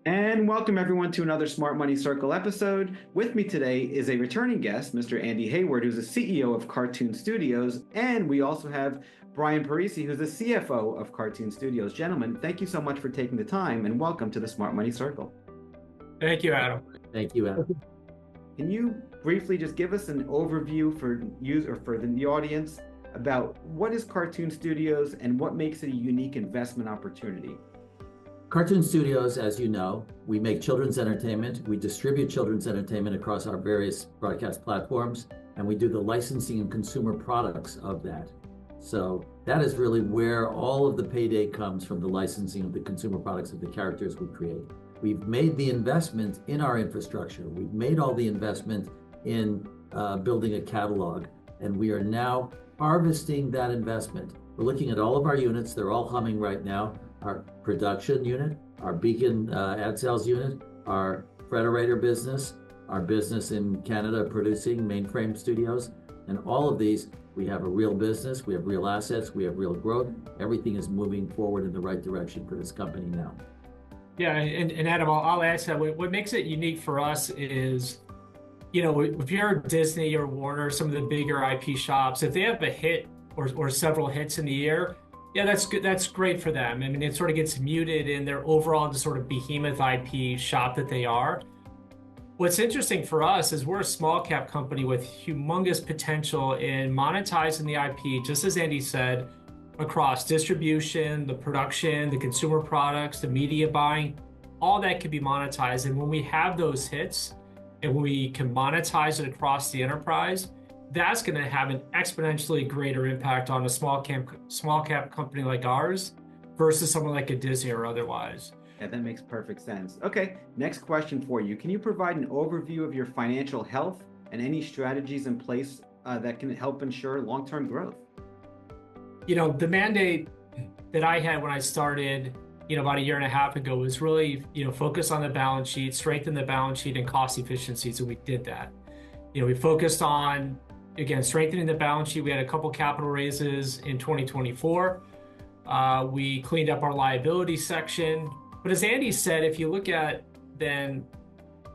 And welcome everyone to another Smart Money Circle episode. With me today is a returning guest, Mr. Andy Heyward, who's the CEO of Kartoon Studios. And we also have Brian Parisi, who's the CFO of Kartoon Studios. Gentlemen, thank you so much for taking the time and welcome to the Smart Money Circle. Thank you, Adam. Thank you, Adam. Can you briefly just give us an overview for the audience about what is Kartoon Studios and what makes it a unique investment opportunity? Kartoon Studios, as you know, we make children's entertainment. We distribute children's entertainment across our various broadcast platforms, and we do the licensing and consumer products of that. So that is really where all of the payday comes, from the licensing of the consumer products of the characters we create. We've made the investment in our infrastructure. We've made all the investment in building a catalog, and we are now harvesting that investment. We're looking at all of our units. They're all humming right now. Our production unit, our Beacon ad sales unit, our Frederator business, our business in Canada producing mainframe studios, and all of these, we have a real business, we have real assets, we have real growth. Everything is moving forward in the right direction for this company now. Yeah, and Adam, I'll add to that. What makes it unique for us is, you know, if you're Disney or Warner, some of the bigger IP shops, if they have a hit or several hits in the year, yeah, that's good. That's great for them. I mean, it sort of gets muted in their overall sort of behemoth IP shop that they are. What's interesting for us is we're a small cap company with humongous potential in monetizing the IP, just as Andy said, across distribution, the production, the consumer products, the media buying, all that can be monetized. And when we have those hits and we can monetize it across the enterprise, that's going to have an exponentially greater impact on a small cap company like ours versus someone like a Disney or otherwise. Yeah, that makes perfect sense. Okay, next question for you. Can you provide an overview of your financial health and any strategies in place that can help ensure long-term growth? You know, the mandate that I had when I started, about a year and a half ago was really, focus on the balance sheet, strengthen the balance sheet and cost efficiencies. And we did that. We focused on, again, strengthening the balance sheet. We had a couple capital raises in 2024. We cleaned up our liability section. But as Andy said, if you look at then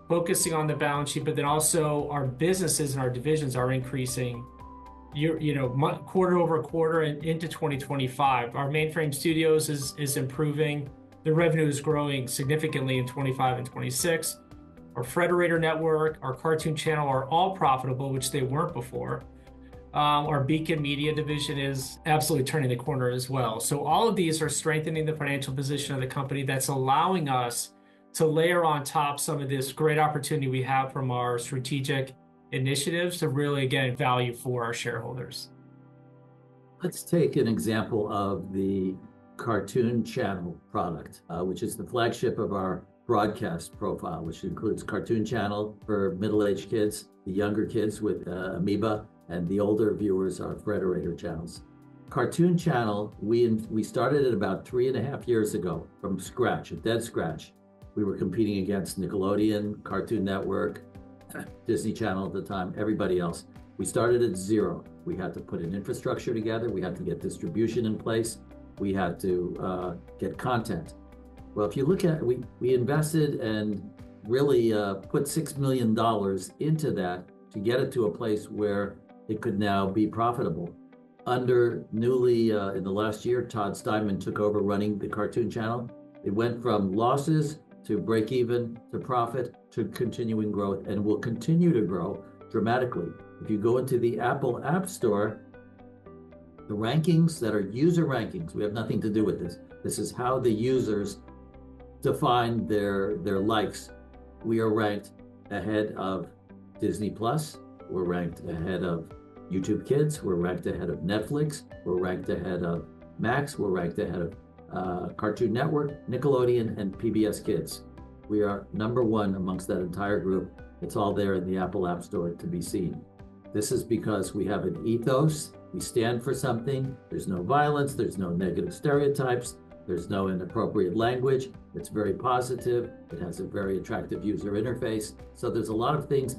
focusing on the balance sheet, but then also our businesses and our divisions are increasing, quarter over quarter and into 2025. Our mainframe studios is improving. The revenue is growing significantly in 25 and 26. Our Frederator network, our Cartoon channel are all profitable, which they weren't before. Our Beacon Media division is absolutely turning the corner as well. So all of these are strengthening the financial position of the company. That's allowing us to layer on top some of this great opportunity we have from our strategic initiatives to really, again, value for our shareholders. Let's take an example of the Cartoon channel product, which is the flagship of our broadcast profile, which includes Cartoon channel for middle-aged kids, the younger kids with Amoeba, and the older viewers are Frederator channels. Cartoon channel, we started it about 3.5 years ago from scratch, a dead scratch. We were competing against Nickelodeon, Cartoon Network, Disney Channel at the time, everybody else. We started at zero. We had to put an infrastructure together. We had to get distribution in place. We had to get content. Well, if you look at, we invested and really put $6 million into that to get it to a place where it could now be profitable. Under newly, in the last year, Todd Steinman took over running the Cartoon channel. It went from losses to break even to profit to continuing growth, and will continue to grow dramatically. If you go into the Apple App Store, the rankings that are user rankings, we have nothing to do with this. This is how the users define their likes. We are ranked ahead of Disney Plus. We're ranked ahead of YouTube Kids. We're ranked ahead of Netflix. We're ranked ahead of Max. We're ranked ahead of Cartoon Network, Nickelodeon, and PBS Kids. We are number one amongst that entire group. It's all there in the Apple App Store to be seen. This is because we have an ethos. We stand for something. There's no violence. There's no negative stereotypes. There's no inappropriate language. It's very positive. It has a very attractive user interface. So there's a lot of things.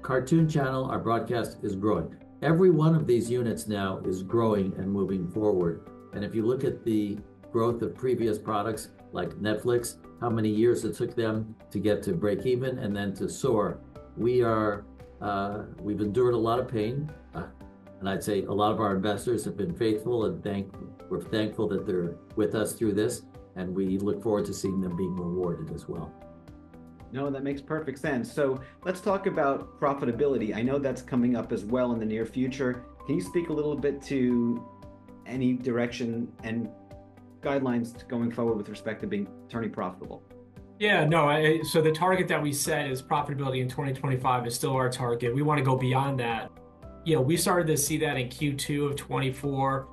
Cartoon channel, our broadcast is growing. Every one of these units now is growing and moving forward. And if you look at the growth of previous products like Netflix, how many years it took them to get to break even and then to soar. We've endured a lot of pain, and I'd say a lot of our investors have been faithful, and we're thankful that they're with us through this, and we look forward to seeing them being rewarded as well. No, that makes perfect sense. So let's talk about profitability. I know that's coming up as well in the near future. Can you speak a little bit to any direction and guidelines going forward with respect to turning profitable? Yeah, no, so the target that we set is profitability in 2025 is still our target. We want to go beyond that. We started to see that in Q2 of 24.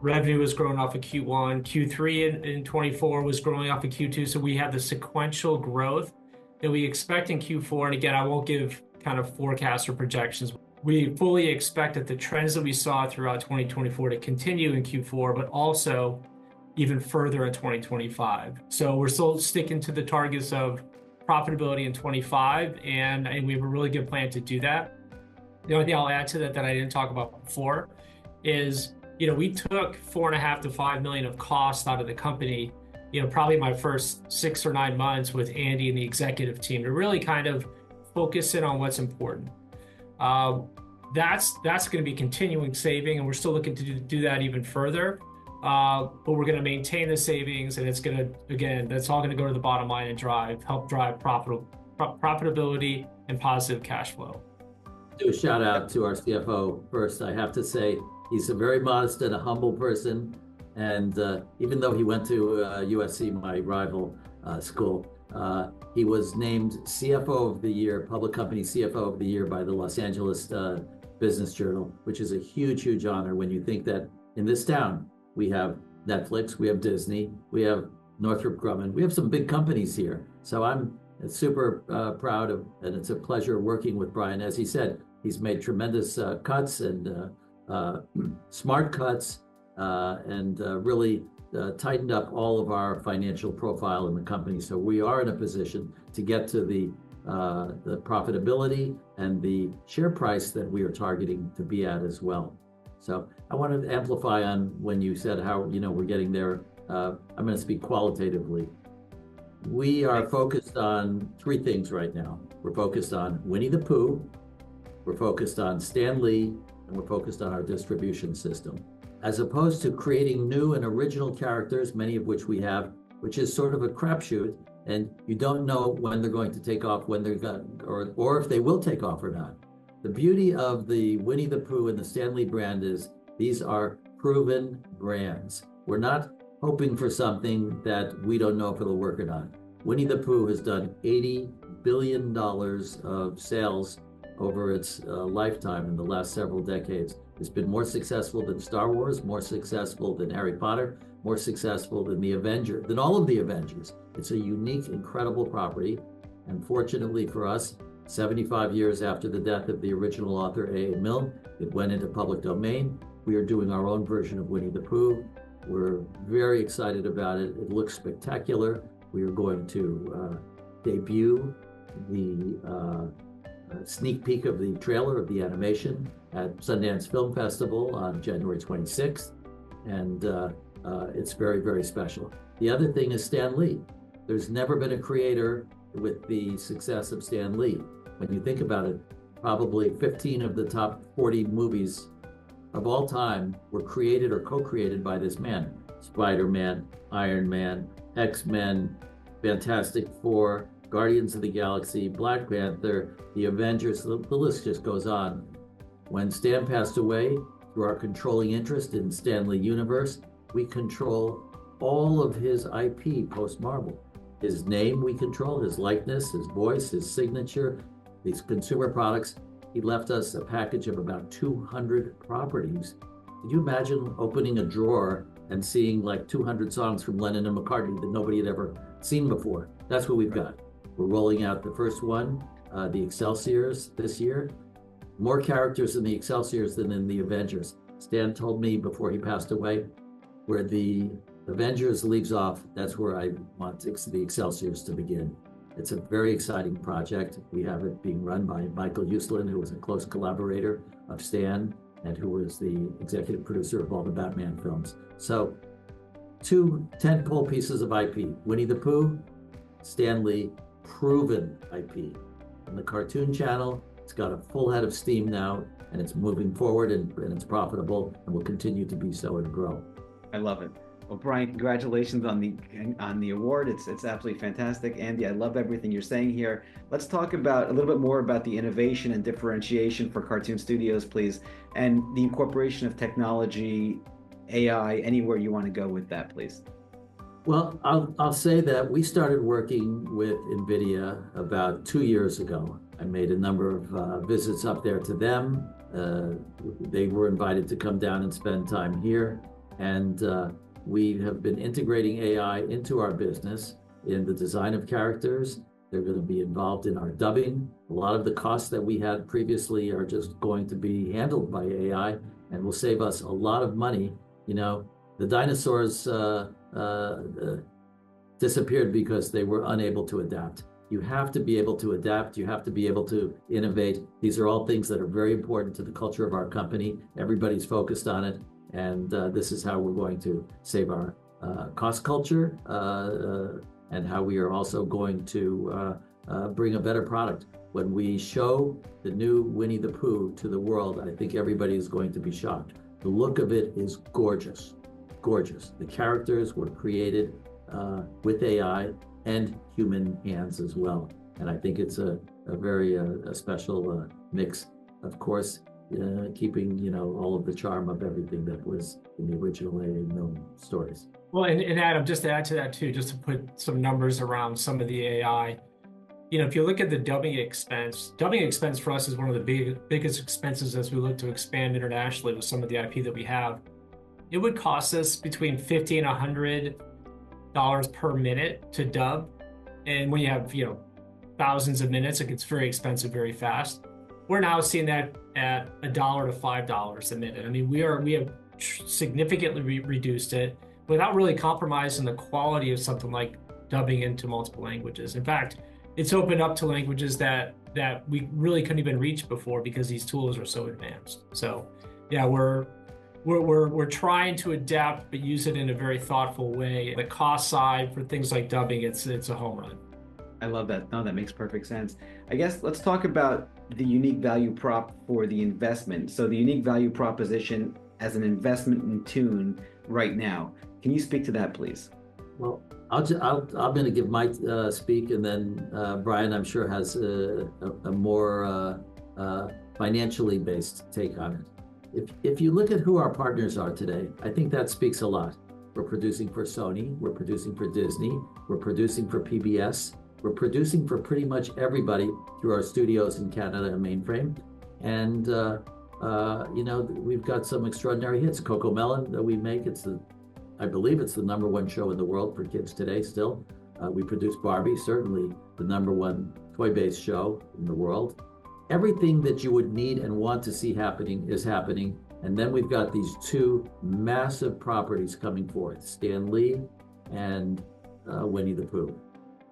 Revenue was growing off of Q1. Q3 in 24 was growing off of Q2. So we have the sequential growth that we expect in Q4. And again, I won't give kind of forecasts or projections. We fully expect that the trends that we saw throughout 2024 to continue in Q4, but also even further in 2025. So we're still sticking to the targets of profitability in 25, and we have a really good plan to do that. The only thing I'll add to that I didn't talk about before is, we took $4.5 to $5 million of cost out of the company, probably my first 6 or 9 months with Andy and the executive team to really kind of focus in on what's important. That's going to be continuing saving, and we're still looking to do that even further. But we're going to maintain the savings, and it's going to, again, that's all going to go to the bottom line and help drive profitability and positive cash flow. Do a shout out to our CFO first. I have to say he's a very modest and a humble person. And even though he went to USC, my rival school, he was named CFO of the Year, Public Company CFO of the Year by the Los Angeles Business Journal, which is a huge, huge honor when you think that in this town, we have Netflix, we have Disney, we have Northrop Grumman, we have some big companies here. So I'm super proud of, and it's a pleasure working with Brian. As he said, he's made tremendous cuts and smart cuts and really tightened up all of our financial profile in the company. So we are in a position to get to the profitability and the share price that we are targeting to be at as well. So I wanted to amplify on when you said how, we're getting there. I'm going to speak qualitatively. We are focused on 3 things right now. We're focused on Winnie the Pooh, we're focused on Stan Lee, and we're focused on our distribution system. As opposed to creating new and original characters, many of which we have, which is sort of a crapshoot, and you don't know when they're going to take off, when they're going, or if they will take off or not. The beauty of the Winnie the Pooh and the Stan Lee brand is these are proven brands. We're not hoping for something that we don't know if it'll work or not. Winnie the Pooh has done $80 billion of sales over its lifetime in the last several decades. It's been more successful than Star Wars, more successful than Harry Potter, more successful than than all of the Avengers. It's a unique, incredible property. And fortunately for us, 75 years after the death of the original author, A.A. Milne, it went into public domain. We are doing our own version of Winnie the Pooh. We're very excited about it. It looks spectacular. We are going to debut the sneak peek of the trailer of the animation at Sundance Film Festival on January 26th. And it's very, very special. The other thing is Stan Lee. There's never been a creator with the success of Stan Lee. When you think about it, probably 15 of the top 40 movies of all time were created or co-created by this man. Spider-Man, Iron Man, X-Men, Fantastic Four, Guardians of the Galaxy, Black Panther, the Avengers, the list just goes on. When Stan passed away, through our controlling interest in Stan Lee Universe, we control all of his IP post-Marvel. His name we control, his likeness, his voice, his signature, these consumer products. He left us a package of about 200 properties. Could you imagine opening a drawer and seeing like 200 songs from Lennon and McCartney that nobody had ever seen before? That's what we've got. We're rolling out the first one, the Excelsiors, this year. More characters in the Excelsiors than in the Avengers. Stan told me before he passed away, where the Avengers leaves off, that's where I want the Excelsiors to begin. It's a very exciting project. We have it being run by Michael Uslan, who was a close collaborator of Stan and who was the executive producer of all the Batman films. So two tentpole pieces of IP. Winnie the Pooh, Stan Lee, proven IP. And the Cartoon Channel, it's got a full head of steam now, and it's moving forward, and it's profitable, and will continue to be so and grow. I love it. Well, Brian, congratulations on the award. It's absolutely fantastic. Andy, I love everything you're saying here. Let's talk about a little bit more about the innovation and differentiation for Cartoon Studios, please, and the incorporation of technology, AI, anywhere you want to go with that, please. Well, I'll say that we started working with NVIDIA about 2 years ago. I made a number of visits up there to them. They were invited to come down and spend time here. And we have been integrating AI into our business in the design of characters. They're going to be involved in our dubbing. A lot of the costs that we had previously are just going to be handled by AI and will save us a lot of money. You know, the dinosaurs disappeared because they were unable to adapt. You have to be able to adapt. You have to be able to innovate. These are all things that are very important to the culture of our company. Everybody's focused on it. And this is how we're going to save our cost culture and how we are also going to bring a better product. When we show the new Winnie the Pooh to the world, I think everybody is going to be shocked. The look of it is gorgeous, gorgeous. The characters were created with AI and human hands as well. And I think it's a very special mix, of course, keeping, you know, all of the charm of everything that was in the original A&M stories. Well, and Adam, just to add to that too, just to put some numbers around some of the AI, you know, if you look at the dubbing expense for us is one of the biggest expenses as we look to expand internationally with some of the IP that we have. It would cost us between $50 and $100 per minute to dub. And when you have, you know, thousands of minutes, it gets very expensive very fast. We're now seeing that at $1 to $5 a minute. I mean, we have significantly reduced it without really compromising the quality of something like dubbing into multiple languages. In fact, it's opened up to languages that we really couldn't even reach before because these tools are so advanced. So, yeah, we're trying to adapt, but use it in a very thoughtful way. The cost side for things like dubbing, it's a home run. I love that. No, that makes perfect sense. I guess let's talk about the unique value prop for the investment. So the unique value proposition as an investment in TOON right now. Can you speak to that, please? Well, I'm going to give my speak, and then Brian, I'm sure, has a more financially based take on it. If you look at who our partners are today, I think that speaks a lot. We're producing for Sony, we're producing for Disney, we're producing for PBS, we're producing for pretty much everybody through our studios in Canada and Mainframe. And, you know, we've got some extraordinary hits. Coco Melon that we make, I believe it's the #1 show in the world for kids today still. We produce Barbie, certainly the #1 toy-based show in the world. Everything that you would need and want to see happening is happening. And then we've got these two massive properties coming forth, Stan Lee and Winnie the Pooh.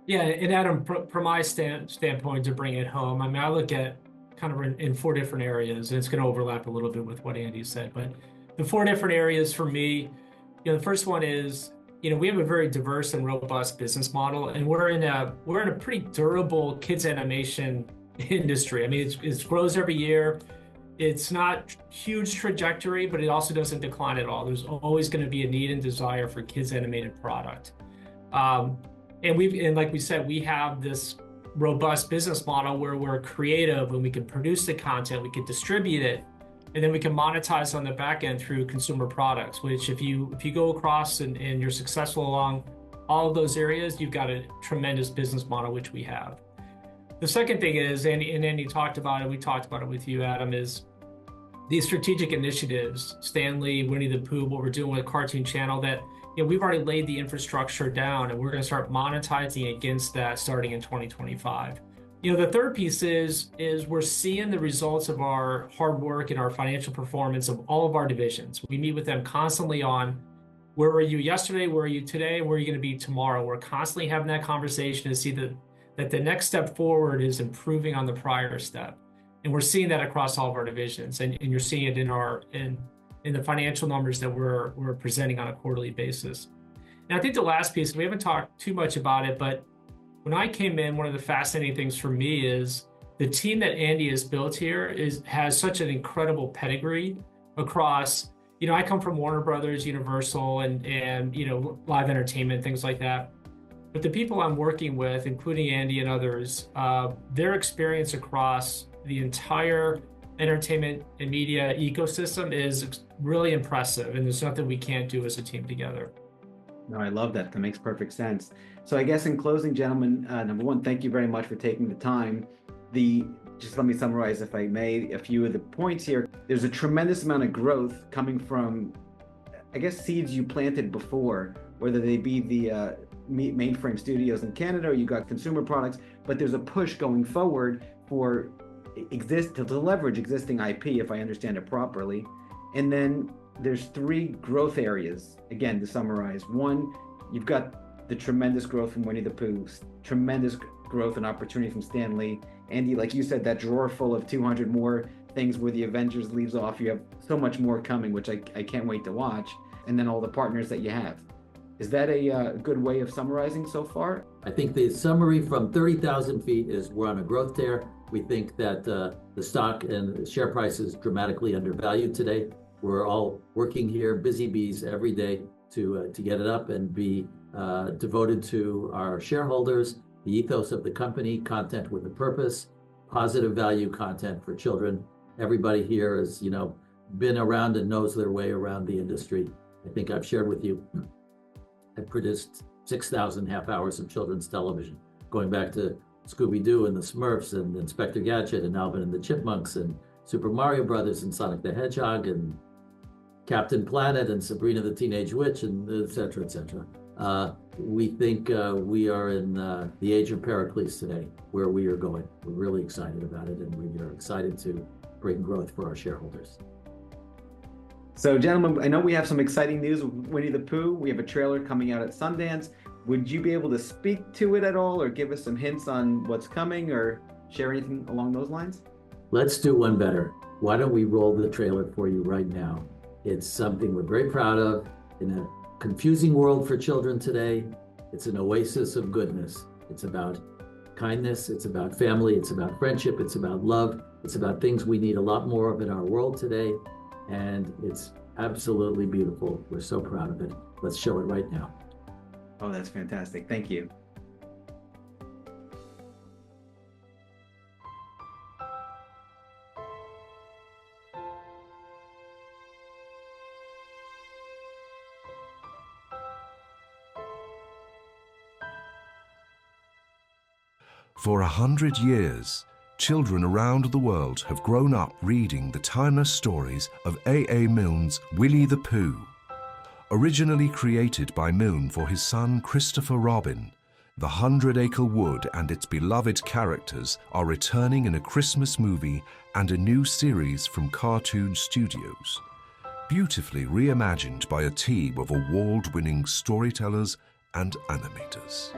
Yeah, and Adam, from my standpoint, to bring it home, I mean, I look at kind of in 4 different areas, and it's going to overlap a little bit with what Andy said, but the 4 different areas for me, you know, the first one is, you know, we have a very diverse and robust business model, and we're in a pretty durable kids animation industry. I mean, it grows every year. It's not huge trajectory, but it also doesn't decline at all. There's always going to be a need and desire for kids animated product. And like we said, we have this robust business model where we're creative and we can produce the content, we can distribute it, and then we can monetize on the back end through consumer products, which if you go across and you're successful along all of those areas, you've got a tremendous business model, which we have. The second thing is, and Andy talked about it, we talked about it with you, Adam, is these strategic initiatives, Stan Lee, Winnie the Pooh, what we're doing with Cartoon Channel, that, you know, we've already laid the infrastructure down and we're going to start monetizing against that starting in 2025. You know, the third piece is we're seeing the results of our hard work and our financial performance of all of our divisions. We meet with them constantly on where were you yesterday, where are you today, where are you going to be tomorrow. We're constantly having that conversation to see that the next step forward is improving on the prior step. And we're seeing that across all of our divisions. And you're seeing it in the financial numbers that we're presenting on a quarterly basis. And I think the last piece, we haven't talked too much about it, but when I came in, one of the fascinating things for me is the team that Andy has built here has such an incredible pedigree across, I come from Warner Brothers, Universal, and live entertainment, things like that. But the people I'm working with, including Andy and others, their experience across the entire entertainment and media ecosystem is really impressive, and there's nothing we can't do as a team together. No, I love that. That makes perfect sense. So I guess in closing, gentlemen, number one, thank you very much for taking the time. Just let me summarize, if I may, a few of the points here. There's a tremendous amount of growth coming from, I guess, seeds you planted before, whether they be the mainframe studios in Canada, or you got consumer products, but there's a push going forward for to leverage existing IP, if I understand it properly. And then there's 3 growth areas, again, to summarize. One, you've got the tremendous growth from Winnie the Pooh, tremendous growth and opportunity from Stan Lee. Andy, like you said, that drawer full of 200 more things where the Avengers leaves off. You have so much more coming, which I can't wait to watch. And then all the partners that you have. Is that a good way of summarizing so far? I think the summary from 30,000 feet is we're on a growth tear. We think that the stock and share price is dramatically undervalued today. We're all working here, busy bees every day to get it up and be devoted to our shareholders, the ethos of the company, content with a purpose, positive value content for children. Everybody here has, been around and knows their way around the industry. I think I've shared with you, I produced 6,000 half hours of children's television, going back to Scooby Doo and the Smurfs and Inspector Gadget and Alvin and the Chipmunks and Super Mario Brothers and Sonic the Hedgehog and Captain Planet and Sabrina the Teenage Witch and et cetera, et cetera. We think we are in the age of Pericles today, where we are going. We're really excited about it, and we are excited to bring growth for our shareholders. So, gentlemen, I know we have some exciting news with Winnie the Pooh. We have a trailer coming out at Sundance. Would you be able to speak to it at all, or give us some hints on what's coming, or share anything along those lines? Let's do one better. Why don't we roll the trailer for you right now? It's something we're very proud of. In a confusing world for children today, it's an oasis of goodness. It's about kindness, it's about family, it's about friendship, it's about love, it's about things we need a lot more of in our world today, and it's absolutely beautiful. We're so proud of it. Let's show it right now. Oh, that's fantastic. Thank you. For 100 years, children around the world have grown up reading the timeless stories of A.A. Milne's Winnie the Pooh. Originally created by Milne for his son Christopher Robin, the 100-Acre Wood and its beloved characters are returning in a Christmas movie and a new series from Kartoon Studios, beautifully reimagined by a team of award-winning storytellers and animators.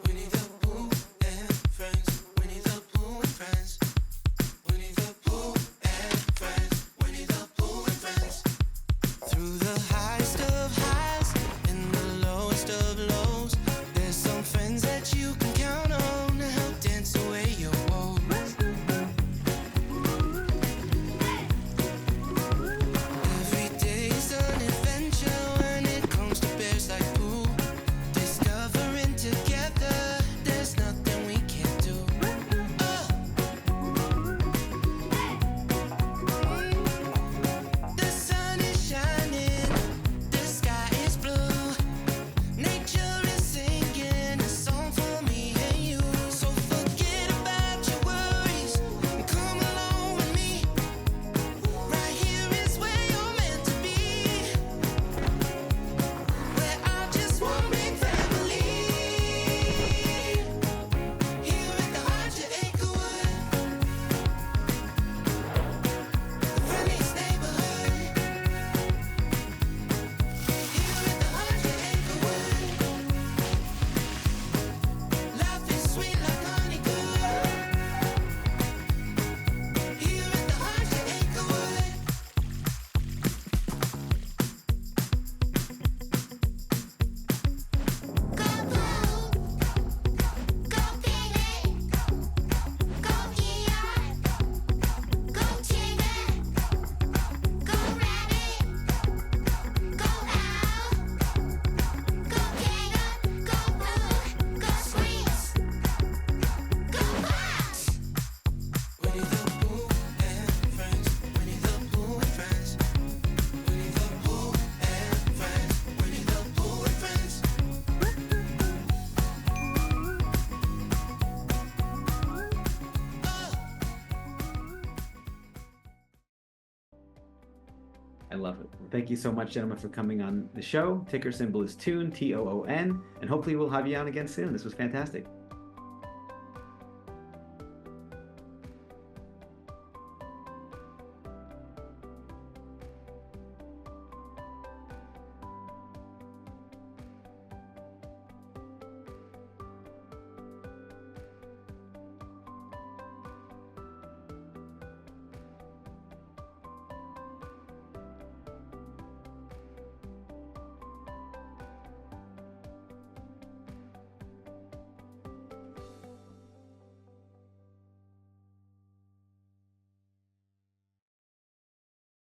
Winnie the Pooh and friends, Winnie the Pooh and friends, Winnie the I love it. Well, thank you so much, gentlemen, for coming on the show. Ticker symbol is TOON, TOON, and hopefully we'll have you on again soon. This was fantastic.